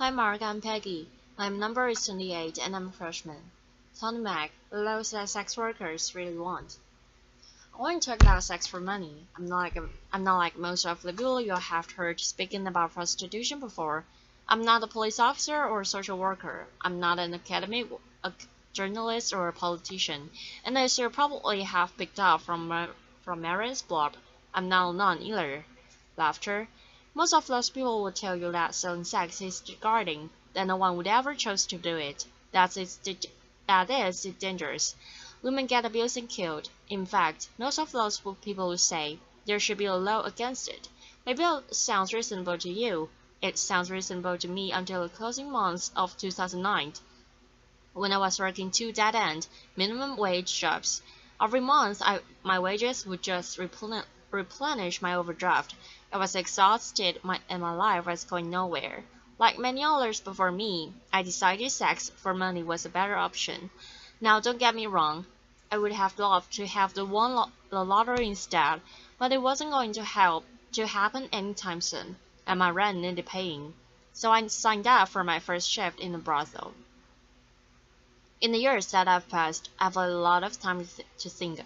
Hi Mark, I'm Peggy. My number is 28 and I'm a freshman. Toni Mac, the laws that sex workers really want. I want to talk about sex for money. I'm not like most of the people you have heard speaking about prostitution before. I'm not a police officer or a social worker. I'm not an academic, a journalist or a politician. And as you probably have picked up from Mary's blog, I'm not a nun either. Laughter. Most of those people would tell you that selling sex is degrading, that no one would ever choose to do it. That is dangerous. Women get abused and killed. In fact, most of those people would say there should be a law against it. Maybe it sounds reasonable to you. It sounds reasonable to me until the closing months of 2009, when I was working 2 dead-end, minimum wage jobs. Every month, my wages would just replenish my overdraft. I was exhausted and my life was going nowhere. Like many others before me, I decided sex for money was a better option. Now don't get me wrong, I would have loved to have the lottery instead, but it wasn't going to happen anytime soon, and my rent needed paying. So I signed up for my first shift in a brothel. In the years that have passed, I've had a lot of time to think.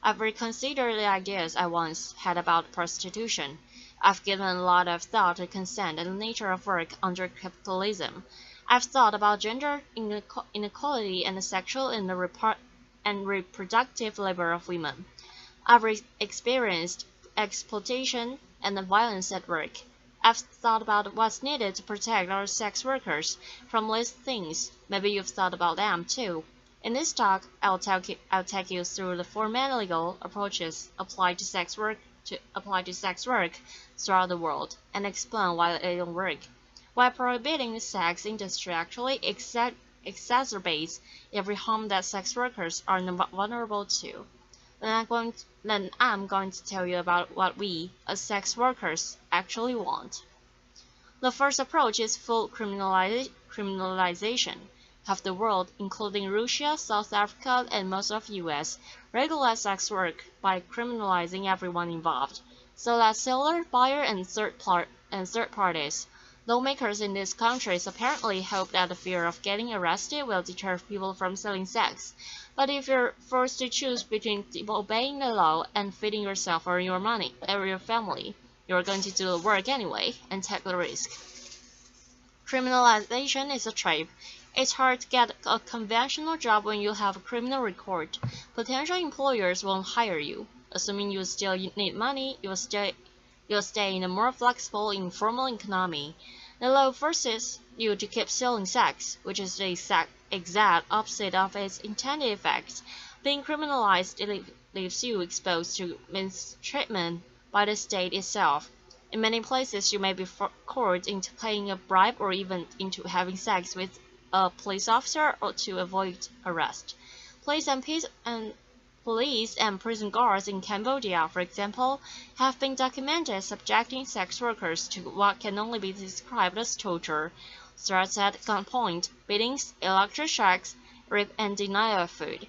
I've reconsidered the ideas I once had about prostitution. I've given a lot of thought to consent and the nature of work under capitalism. I've thought about gender inequality and the sexual and reproductive labor of women. I've experienced exploitation and the violence at work. I've thought about what's needed to protect our sex workers from these things. Maybe you've thought about them too. In this talk, I'll take you through the 4 main legal approaches applied to sex work throughout the world, and explain why they don't work. Why prohibiting the sex industry actually exacerbates every harm that sex workers are vulnerable to. Then I'm going to tell you about what we, as sex workers, actually want. The first approach is full criminalization. Half the world, including Russia, South Africa, and most of the US, regulates sex work by criminalizing everyone involved, so that seller, buyer, and third parties. Lawmakers in these countries apparently hope that the fear of getting arrested will deter people from selling sex. But if you're forced to choose between obeying the law and feeding yourself or your money or your family, you're going to do the work anyway and take the risk. Criminalization is a trap. It's hard to get a conventional job when you have a criminal record. Potential employers won't hire you. Assuming you still need money, you'll stay in a more flexible, informal economy. The law forces you to keep selling sex, which is the exact opposite of its intended effect. Being criminalized leaves you exposed to mistreatment by the state itself. In many places, you may be coerced into paying a bribe or even into having sex with a police officer or to avoid arrest. Police and prison guards in Cambodia, for example, have been documented subjecting sex workers to what can only be described as torture: threats at gunpoint, beatings, electric shocks, rape, and denial of food.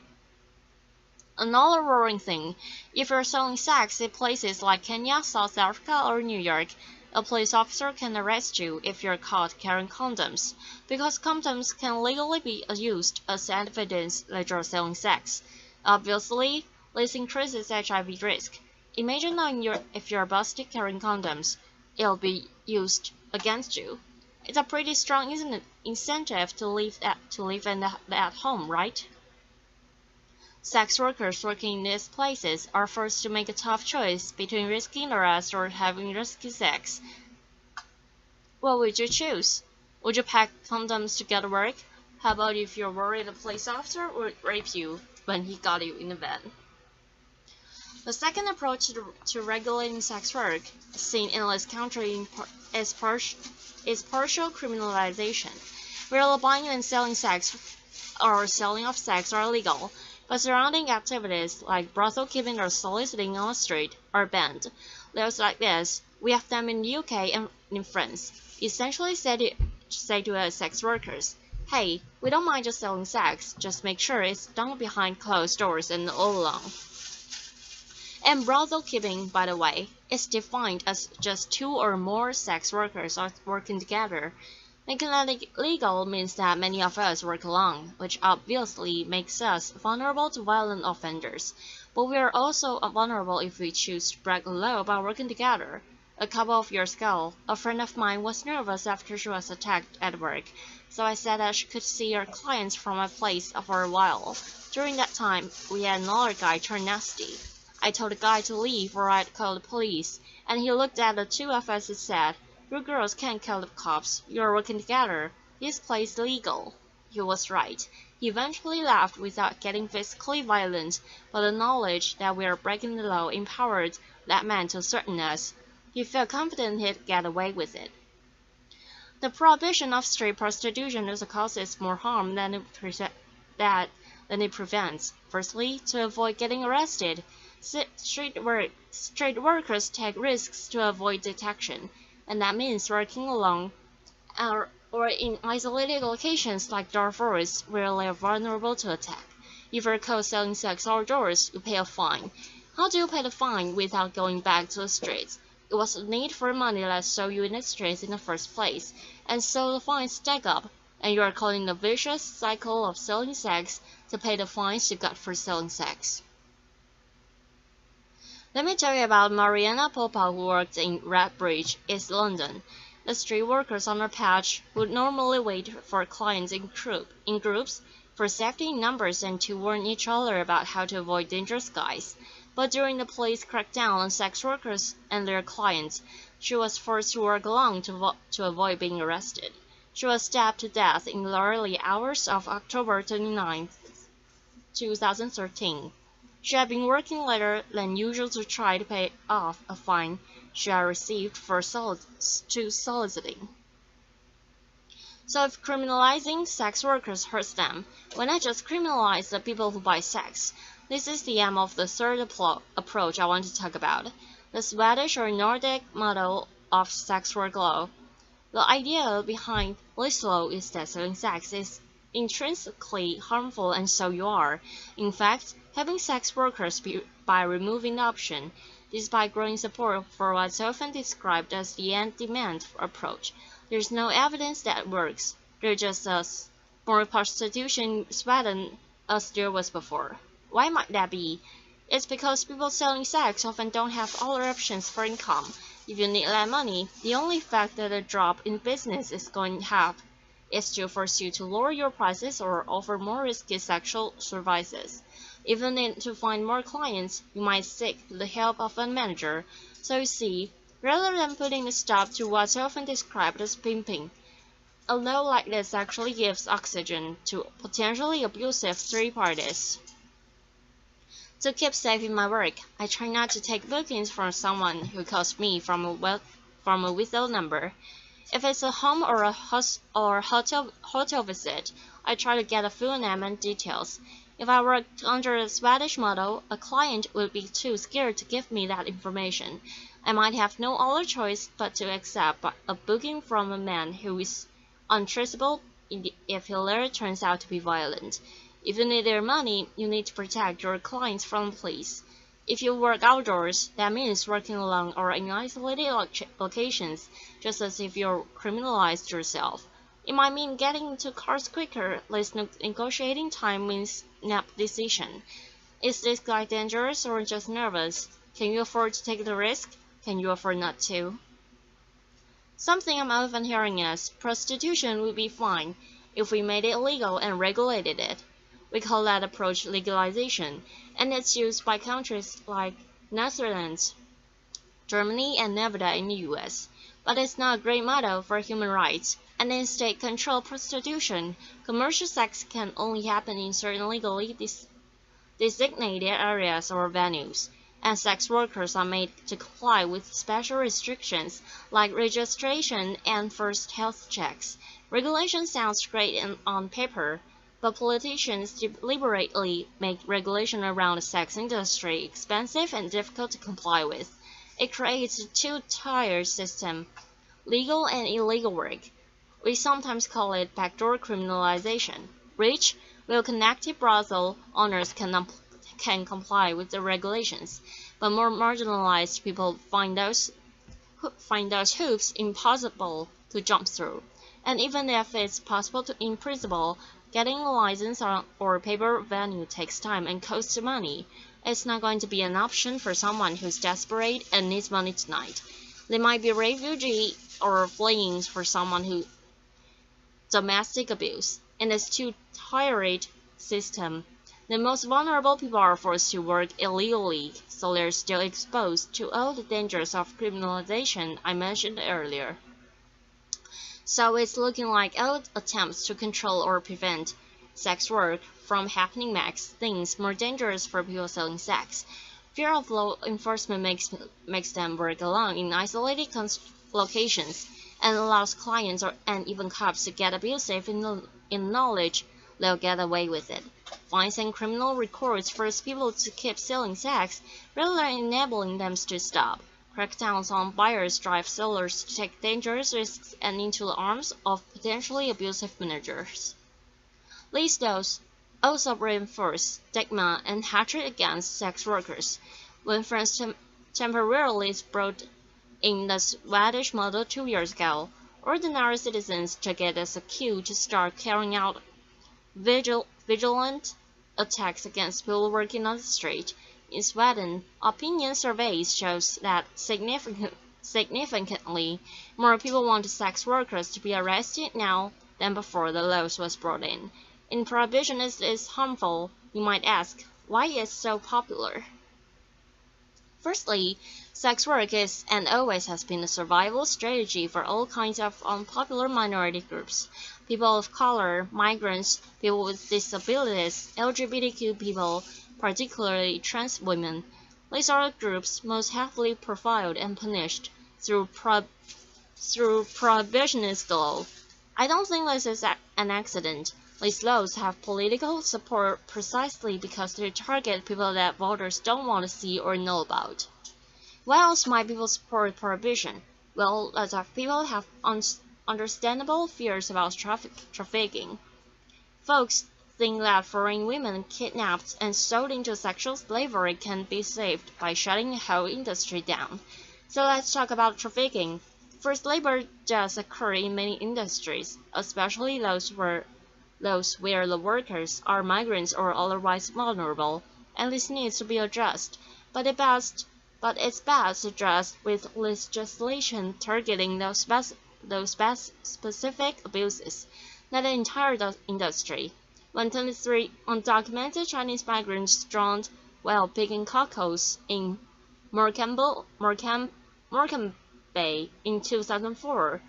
Another worrying thing: if you're selling sex in places like Kenya, South Africa, or New York, a police officer can arrest you if you're caught carrying condoms, because condoms can legally be used as evidence that you're selling sex. Obviously, this increases HIV risk. Imagine knowing if you're busted carrying condoms, it'll be used against you. It's a pretty strong incentive to live at home, right? Sex workers working in these places are forced to make a tough choice between risking arrest or having risky sex. What would you choose? Would you pack condoms to get to work? How about if you're worried a police officer would rape you when he got you in the van? The second approach to regulating sex work, seen in this country, is partial criminalization, where the buying and selling sex or selling of sex are illegal, but surrounding activities like brothel keeping or soliciting on the street are banned. Laws like this, we have them in the UK and in France, essentially say to sex workers, hey, we don't mind just selling sex, just make sure it's done behind closed doors and all along. And brothel keeping, by the way, is defined as just two or more sex workers are working together. Making that legal means that many of us work alone, which obviously makes us vulnerable to violent offenders. But we are also vulnerable if we choose to break the law by working together. A couple of years ago, a friend of mine was nervous after she was attacked at work, so I said that she could see her clients from my place for a while. During that time, we had another guy turn nasty. I told the guy to leave or I'd call the police, and he looked at the two of us and said, "You girls can't call the cops. You're working together. This place is legal." He was right. He eventually left without getting physically violent, but the knowledge that we were breaking the law empowered that man to threaten us. He felt confident he'd get away with it. The prohibition of street prostitution also causes more harm than it prevents. Firstly, to avoid getting arrested, street workers take risks to avoid detection, and that means working alone or in isolated locations like dark forests where they are vulnerable to attack. If you're caught selling sex outdoors, you pay a fine. How do you pay the fine without going back to the streets? It was the need for money that saw you in the streets in the first place, and so the fines stack up, and you are caught in the vicious cycle of selling sex to pay the fines you got for selling sex. Let me tell you about Mariana Popa, who worked in Redbridge, East London. The street workers on her patch would normally wait for clients in groups for safety in numbers and to warn each other about how to avoid dangerous guys. But during the police crackdown on sex workers and their clients, she was forced to work alone to avoid being arrested. She was stabbed to death in the early hours of October 29, 2013. She had been working later than usual to try to pay off a fine she had received for soliciting. So if criminalizing sex workers hurts them, why not just criminalize the people who buy sex? This is the aim of the third approach I want to talk about, the Swedish or Nordic model of sex work law. The idea behind this law is that selling sex is intrinsically harmful, and so you are. In fact, having sex workers by removing the option, despite growing support for what's often described as the end-demand approach, there's no evidence that works. There's just more prostitution in Sweden as there was before. Why might that be? It's because people selling sex often don't have other options for income. If you need that money, the only effect that a drop in business is going to have is to force you to lower your prices or offer more risky sexual services. If you need to find more clients, you might seek the help of a manager. So you see, rather than putting a stop to what's often described as pimping, a law like this actually gives oxygen to potentially abusive third parties. To keep safe in my work, I try not to take bookings from someone who calls me from a withheld number. If it's a home or a hotel visit, I try to get a full name and details. If I worked under the Swedish model, a client would be too scared to give me that information. I might have no other choice but to accept a booking from a man who is untraceable if he later turns out to be violent. If you need their money, you need to protect your clients from the police. If you work outdoors, that means working alone or in isolated locations, just as if you're criminalized yourself. It might mean getting into cars quicker, less negotiating time means nap decision. Is this guy dangerous or just nervous? Can you afford to take the risk? Can you afford not to? Something I'm often hearing is, prostitution would be fine if we made it legal and regulated it. We call that approach legalization, and it's used by countries like Netherlands, Germany, and Nevada in the US. But it's not a great model for human rights, and in state-controlled prostitution, commercial sex can only happen in certain legally designated areas or venues, and sex workers are made to comply with special restrictions like registration and first health checks. Regulation sounds great on paper, but politicians deliberately make regulation around the sex industry expensive and difficult to comply with. It creates a two-tier system, legal and illegal work. We sometimes call it backdoor criminalization. Rich, well-connected brothel owners can comply with the regulations, but more marginalized people find those hoops impossible to jump through. And even if it's possible in principle, getting a license or paper venue takes time and costs money. It's not going to be an option for someone who's desperate and needs money tonight. They might be a refugee or fleeing for someone who domestic abuse. In this two-tiered system, the most vulnerable people are forced to work illegally, so they're still exposed to all the dangers of criminalization I mentioned earlier. So it's looking like all attempts to control or prevent sex work from happening makes things more dangerous for people selling sex. Fear of law enforcement makes them work alone in isolated locations and allows clients and even cops to get abusive in knowledge they'll get away with it. Fines and criminal records force people to keep selling sex rather than enabling them to stop. Crackdowns on buyers drive sellers to take dangerous risks and into the arms of potentially abusive managers. These laws also reinforce stigma and hatred against sex workers. When France temporarily brought in the Swedish model 2 years ago, ordinary citizens took it as a cue to start carrying out vigilant attacks against people working on the street. In Sweden, opinion surveys shows that significantly more people want sex workers to be arrested now than before the laws was brought in. In prohibitionist is harmful, you might ask, why is it so popular? Firstly, sex work is and always has been a survival strategy for all kinds of unpopular minority groups. People of color, migrants, people with disabilities, LGBTQ people, particularly trans women. These are the groups most heavily profiled and punished through prohibitionist law. I don't think this is an accident. These laws have political support precisely because they target people that voters don't want to see or know about. Why else might people support prohibition? Well, lots of people have understandable fears about trafficking. Folks think that foreign women kidnapped and sold into sexual slavery can be saved by shutting the whole industry down. So let's talk about trafficking. Forced labor does occur in many industries, especially those where the workers are migrants or otherwise vulnerable, and this needs to be addressed. But it's best addressed with legislation targeting those specific abuses, not the entire industry. When 23 undocumented Chinese migrants drowned while picking cockles in Morecambe Bay in 2004,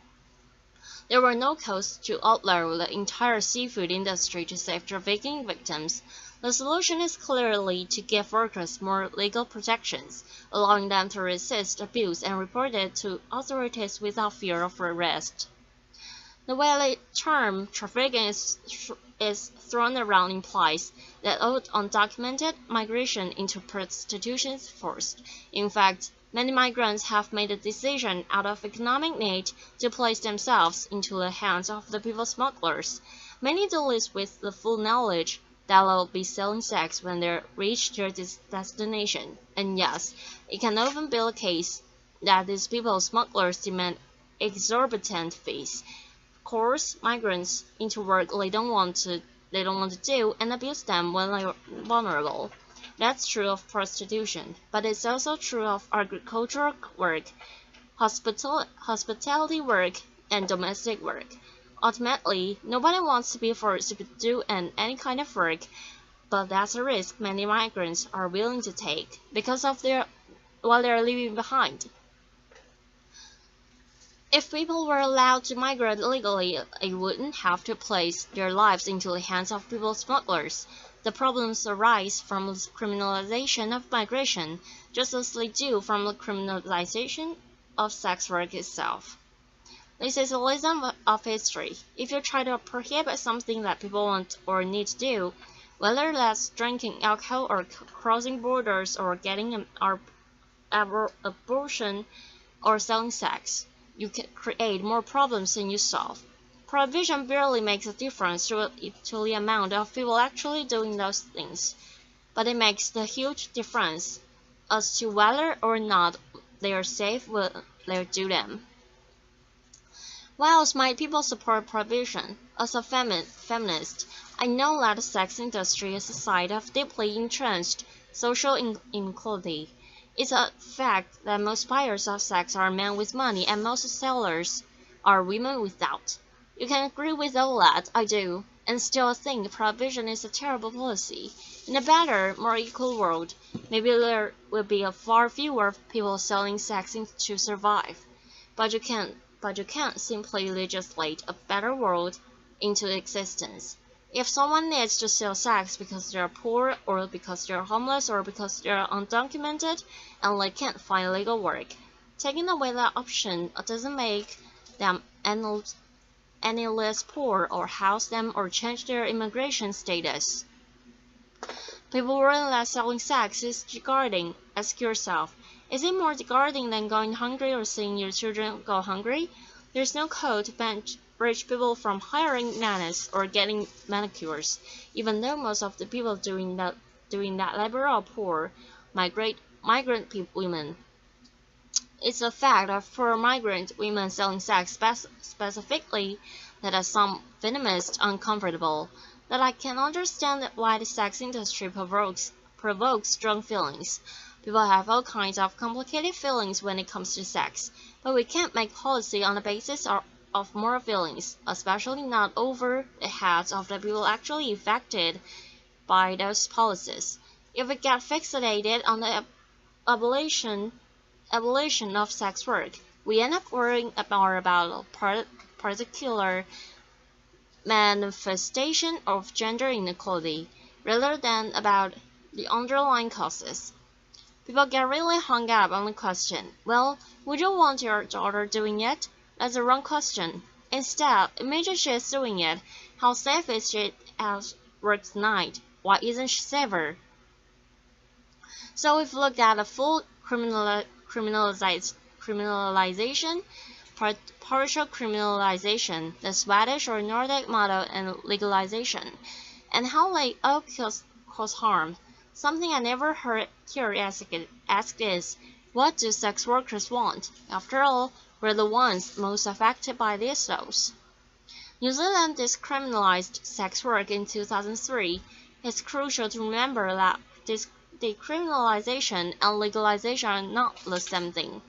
there were no calls to outlaw the entire seafood industry to save trafficking victims. The solution is clearly to give workers more legal protections, allowing them to resist abuse and report it to authorities without fear of arrest. The way the term trafficking is thrown around implies that all undocumented migration into prostitution is forced. In fact, many migrants have made a decision out of economic need to place themselves into the hands of the people smugglers. Many do this with the full knowledge that they'll be selling sex when they reach their destination. And yes, it can often be the case that these people smugglers demand exorbitant fees, coerce migrants into work they don't want to do, and abuse them when they're vulnerable. That's true of prostitution, but it's also true of agricultural work, hospitality work, and domestic work. Ultimately, nobody wants to be forced to do any kind of work, but that's a risk many migrants are willing to take because of what they're leaving behind. If people were allowed to migrate legally, they wouldn't have to place their lives into the hands of people smugglers. The problems arise from the criminalization of migration, just as they do from the criminalization of sex work itself. This is a lesson of history. If you try to prohibit something that people want or need to do, whether that's drinking alcohol or crossing borders or getting an abortion or selling sex, you can create more problems than you solve. Prohibition barely makes a difference to the amount of people actually doing those things, but it makes the huge difference as to whether or not they are safe will they do them. Why else might people support prohibition? As a feminist, I know that the sex industry is a site of deeply entrenched social inequality. It's a fact that most buyers of sex are men with money and most sellers are women without. You can agree with all that, I do, and still think prohibition is a terrible policy. In a better, more equal world, maybe there will be a far fewer people selling sex to survive. But you can't simply legislate a better world into existence. If someone needs to sell sex because they're poor, or because they're homeless, or because they're undocumented and they can't find legal work, taking away that option doesn't make them any less poor, or house them, or change their immigration status. People worry that selling sex is degrading. Ask yourself, is it more degrading than going hungry or seeing your children go hungry? There's no code to ban rich people from hiring nannies or getting manicures, even though most of the people doing that labor are poor, migrant women. It's a fact that for migrant women selling sex specifically that are some feminists uncomfortable, that I can understand why the sex industry provokes strong feelings. People have all kinds of complicated feelings when it comes to sex, but we can't make policy on the basis of moral feelings, especially not over the heads of the people actually affected by those policies. If we get fixated on the abolition of sex work, we end up worrying more about a particular manifestation of gender inequality rather than about the underlying causes. People get really hung up on the question, well, would you want your daughter doing it? That's the wrong question. Instead, imagine she is doing it. How safe is she at work tonight? Why isn't she safer? So if we look at a full criminalization, partial criminalization, the Swedish or Nordic model, and legalization, and how they all cause harm. Something I never hear asked is, what do sex workers want? After all, we're the ones most affected by these laws. New Zealand decriminalized sex work in 2003. It's crucial to remember that decriminalization and legalization are not the same thing.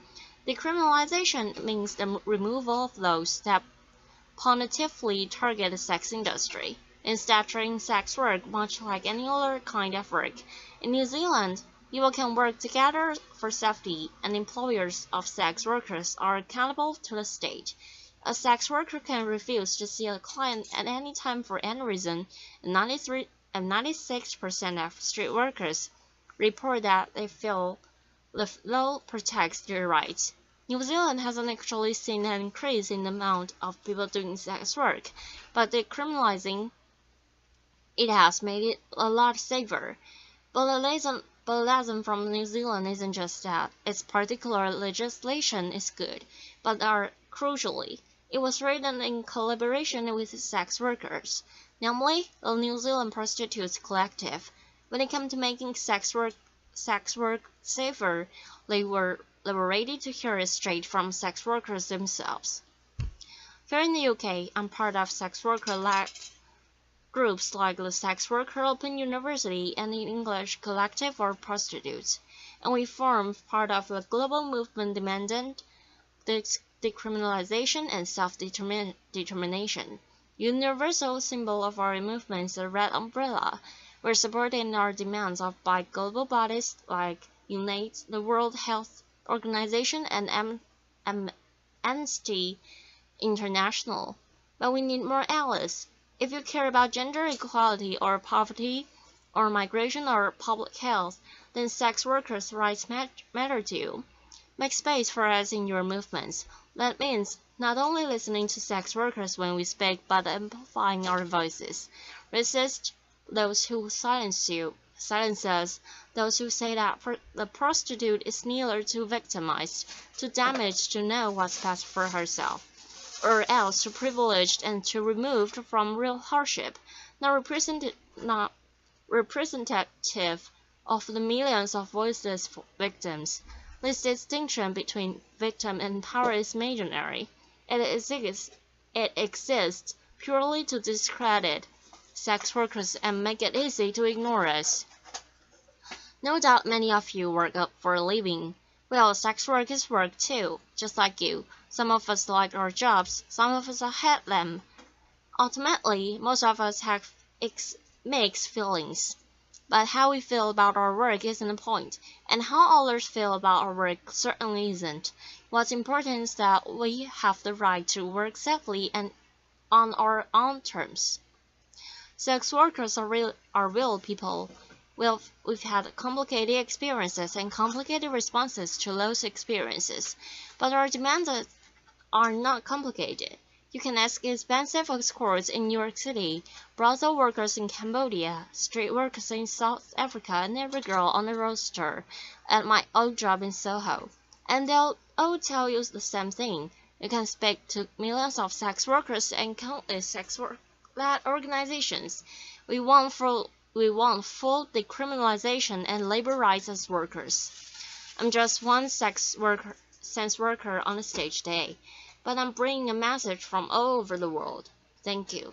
Decriminalization means the removal of laws that punitively target the sex industry, instead treating sex work much like any other kind of work. In New Zealand, people can work together for safety, and employers of sex workers are accountable to the state. A sex worker can refuse to see a client at any time for any reason, and 96% of street workers report that they feel the law protects their rights. New Zealand hasn't actually seen an increase in the amount of people doing sex work, but decriminalizing it has made it a lot safer. But the lesson from New Zealand isn't just that its particular legislation is good, but crucially, it was written in collaboration with sex workers, namely the New Zealand Prostitutes Collective. When it came to making sex work safer, they were ready to hear it straight from sex workers themselves. Here in the UK, I'm part of sex worker groups like the Sex Worker Open University and the English Collective for Prostitutes, and we form part of a global movement demanding decriminalization and self-determination. Universal symbol of our movement is the red umbrella. We're supporting our demands by global bodies like UNAIDS, the World Health Organization, and Amnesty International. But we need more allies. If you care about gender equality or poverty or migration or public health, then sex workers' rights matter to you. Make space for us in your movements. That means not only listening to sex workers when we speak, but amplifying our voices. Resist those who silence us, those who say that the prostitute is neither too victimized, too damaged to know what's best for herself, or else too privileged and too removed from real hardship, not representative of the millions of voiceless victims. This distinction between victim and power is imaginary. It exists purely to discredit sex workers and make it easy to ignore us. No doubt many of you work up for a living. Well, sex work is work too, just like you. Some of us like our jobs, some of us hate them. Ultimately, most of us have mixed feelings. But how we feel about our work isn't the point, and how others feel about our work certainly isn't. What's important is that we have the right to work safely and on our own terms. Sex workers are real people. We've had complicated experiences and complicated responses to those experiences, but our demands are not complicated. You can ask expensive escorts in New York City, brothel workers in Cambodia, street workers in South Africa, and every girl on the roster at my old job in Soho, and they'll all tell you the same thing. You can speak to millions of sex workers and countless sex work-led organizations. We want full decriminalization and labor rights as workers. I'm just one sex worker on the stage today, but I'm bringing a message from all over the world. Thank you.